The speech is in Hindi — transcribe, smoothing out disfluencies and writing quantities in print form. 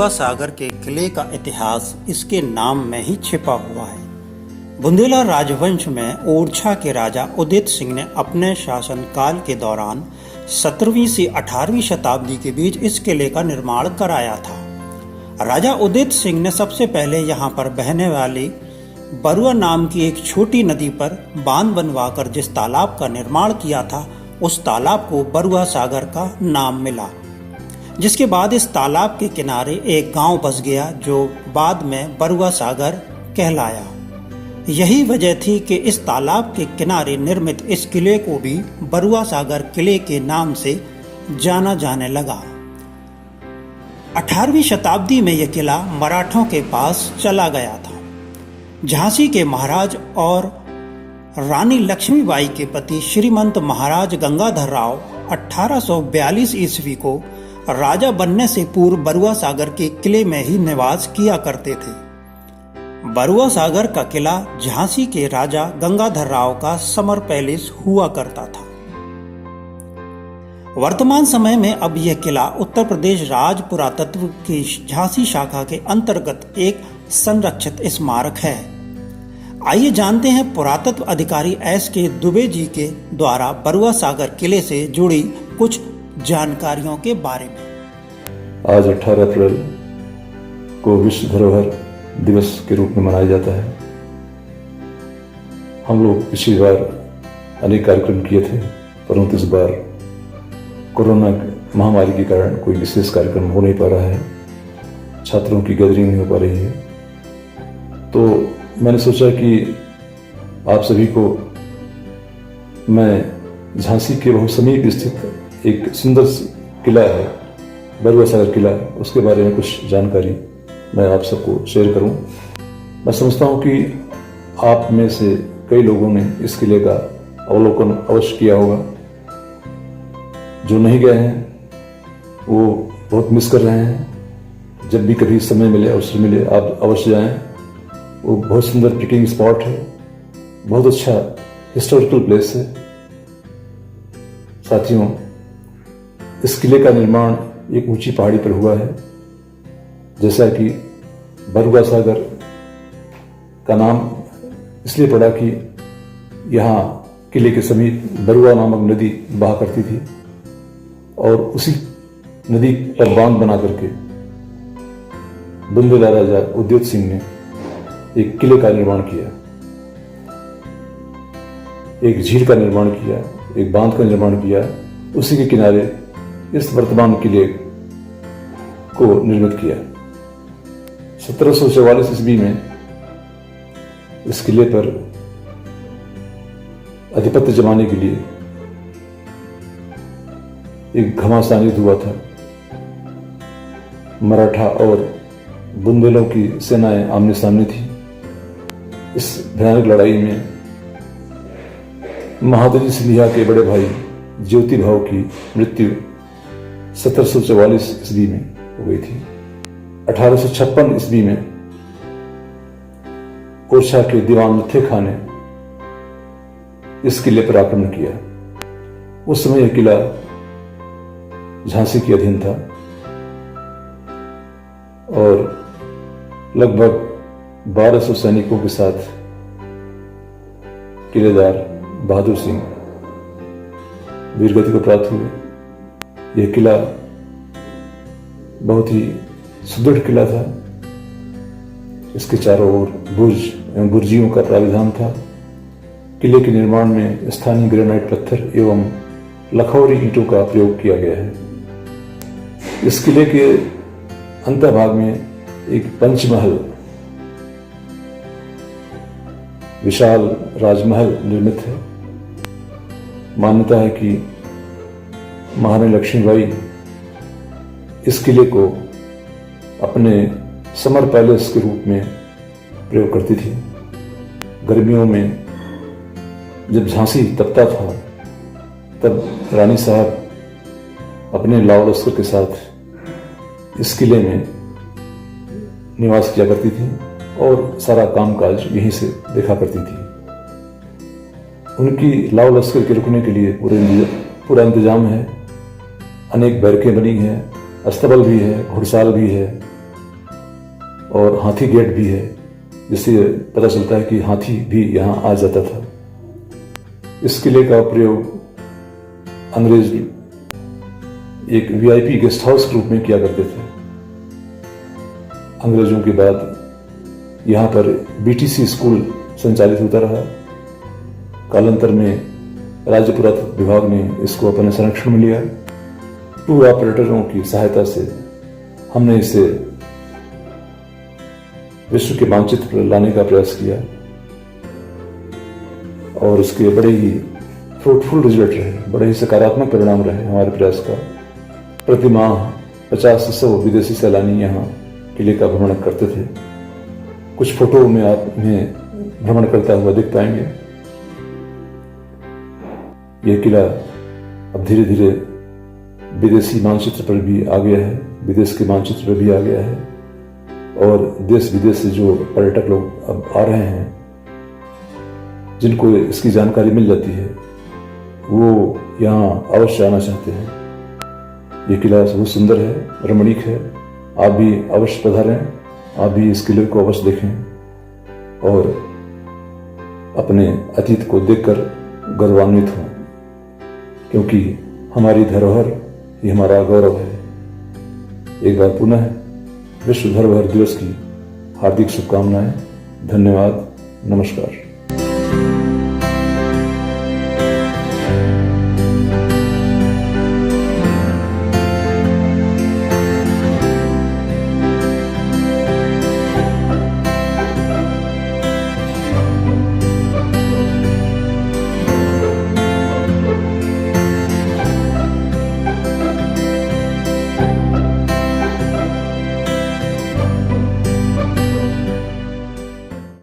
बरुआ सागर के किले का इतिहास इसके नाम में ही छिपा हुआ है। बुंदेला राजवंश में ओरछा के राजा उदित सिंह ने अपने शासनकाल के दौरान 17वीं से 18वीं शताब्दी के बीच इस किले का निर्माण कराया था। राजा उदित सिंह ने सबसे पहले यहाँ पर बहने वाली बरुआ नाम की एक छोटी नदी पर बांध बनवाकर जिस तालाब का निर्माण किया था, उस तालाब को बरुआ सागर का नाम मिला, जिसके बाद इस तालाब के किनारे एक गांव बस गया जो बाद में बरुआ सागर कहलाया। यही वजह थी कि इस तालाब के किनारे निर्मित इस किले को भी बरुआ सागर किले के नाम से जाना जाने लगा। 18वीं शताब्दी में यह किला मराठों के पास चला गया था। झांसी के महाराज और रानी लक्ष्मीबाई के पति श्रीमंत महाराज गंगाधर राव 1842 ईस्वी को राजा बनने से पूर्व बरुआ सागर के किले में ही निवास किया करते थे। बरुआ सागर का किला झांसी के राजा गंगाधर राव का समर पैलेस हुआ करता था। वर्तमान समय में अब यह किला उत्तर प्रदेश राज्य पुरातत्व की झांसी शाखा के अंतर्गत एक संरक्षित स्मारक है। आइए जानते हैं पुरातत्व अधिकारी S.K. दुबे जी के द्वारा बरुआ सागर किले से जुड़ी कुछ जानकारियों के बारे में। आज 18 अप्रैल को विश्व धरोहर दिवस के रूप में मनाया जाता है। हम लोग पिछली बार अनेक कार्यक्रम किए थे, परंतु इस बार कोरोना महामारी के कारण कोई विशेष कार्यक्रम हो नहीं पा रहा है, छात्रों की गैदरिंग नहीं हो पा रही है। तो मैंने सोचा कि आप सभी को मैं झांसी के बहुत समीप स्थित एक सुंदर किला है बरुआ सागर किला, उसके बारे में कुछ जानकारी मैं आप सबको शेयर करूं। मैं समझता हूं कि आप में से कई लोगों ने इस किले का अवलोकन अवश्य किया होगा। जो नहीं गए हैं वो बहुत मिस कर रहे हैं। जब भी कभी समय मिले, अवसर मिले, आप अवश्य जाएं। वो बहुत सुंदर पिकनिक स्पॉट है, बहुत अच्छा हिस्टोरिकल प्लेस है। साथियों, इस किले का निर्माण एक ऊंची पहाड़ी पर हुआ है। जैसा कि बरुआ सागर का नाम इसलिए पड़ा कि यहाँ किले के समीप बरुआ नामक नदी बहा करती थी और उसी नदी पर बांध बना करके बुंदेला राजा उदित सिंह ने एक किले का निर्माण किया, एक झील का निर्माण किया, एक बांध का निर्माण किया। उसी के किनारे इस वर्तमान किले को निर्मित किया। 1744 ईस्वी में इस किले पर आधिपत्य जमाने के लिए एक घमासान युद्ध हुआ था। मराठा और बुंदेलों की सेनाएं आमने सामने थी। इस भयानक लड़ाई में महादजी सिंधिया के बड़े भाई ज्योति भाव की मृत्यु 1744 ईस्वी में हो गई थी। 1856 ईस्वी में ओरछा के दीवान लथे खां ने इस किले पर आक्रमण किया। उस समय यह किला झांसी के अधीन था और लगभग 1200 सैनिकों के साथ किलेदार बहादुर सिंह वीरगति को प्राप्त हुए। यह किला बहुत ही सुदृढ़ किला था। इसके चारों ओर बुर्ज एवं बुर्जियों का प्राविधान था। किले के निर्माण में स्थानीय ग्रेनाइट पत्थर एवं लखौरी ईंटों का प्रयोग किया गया है। इस किले के अंतभाग में एक पंचमहल विशाल राजमहल निर्मित है। मान्यता है कि महारानी लक्ष्मीबाई इस किले को अपने समर पैलेस के रूप में प्रयोग करती थी। गर्मियों में जब झांसी तपता था तब रानी साहब अपने लाव लश्कर के साथ इस किले में निवास किया करती थी और सारा कामकाज यहीं से देखा करती थी। उनकी लाव लश्कर के रुकने के लिए पूरा इंतजाम है। अनेक बैरकें बनी हैं, अस्तबल भी है, घुड़साल भी है और हाथी गेट भी है, जिससे पता चलता है कि हाथी भी यहाँ आ जाता था। इस किले का प्रयोग अंग्रेज एक वीआईपी गेस्ट हाउस के रूप में किया करते थे। अंग्रेजों के बाद यहाँ पर बीटीसी स्कूल संचालित होता रहा। कालांतर में राज्य पुरातत्व विभाग ने इसको अपने संरक्षण में लिया। टूर ऑपरेटरों की सहायता से हमने इसे विश्व के मानचित्र पर लाने का प्रयास किया और इसके बड़े ही फ्रूटफुल रिजल्ट रहे, बड़े ही सकारात्मक परिणाम रहे हमारे प्रयास का। प्रतिमाह 50 से 100 विदेशी सैलानी यहाँ किले का भ्रमण करते थे। कुछ फोटो में आप इन्हें भ्रमण करता हुआ देख पाएंगे। यह किला अब धीरे धीरे विदेशी मानचित्र पर भी आ गया है, विदेश के मानचित्र पर भी आ गया है और देश विदेश से जो पर्यटक लोग अब आ रहे हैं, जिनको इसकी जानकारी मिल जाती है, वो यहाँ अवश्य आना चाहते हैं। ये किला बहुत सुंदर है, रमणीक है। आप भी अवश्य पधारें, आप भी इस किले को अवश्य देखें और अपने अतीत को देखकर गौरवान्वित हों, क्योंकि हमारी धरोहर ही हमारा गौरव है। एक बार पुनः विश्व धरोहर दिवस की हार्दिक शुभकामनाएं। धन्यवाद। नमस्कार।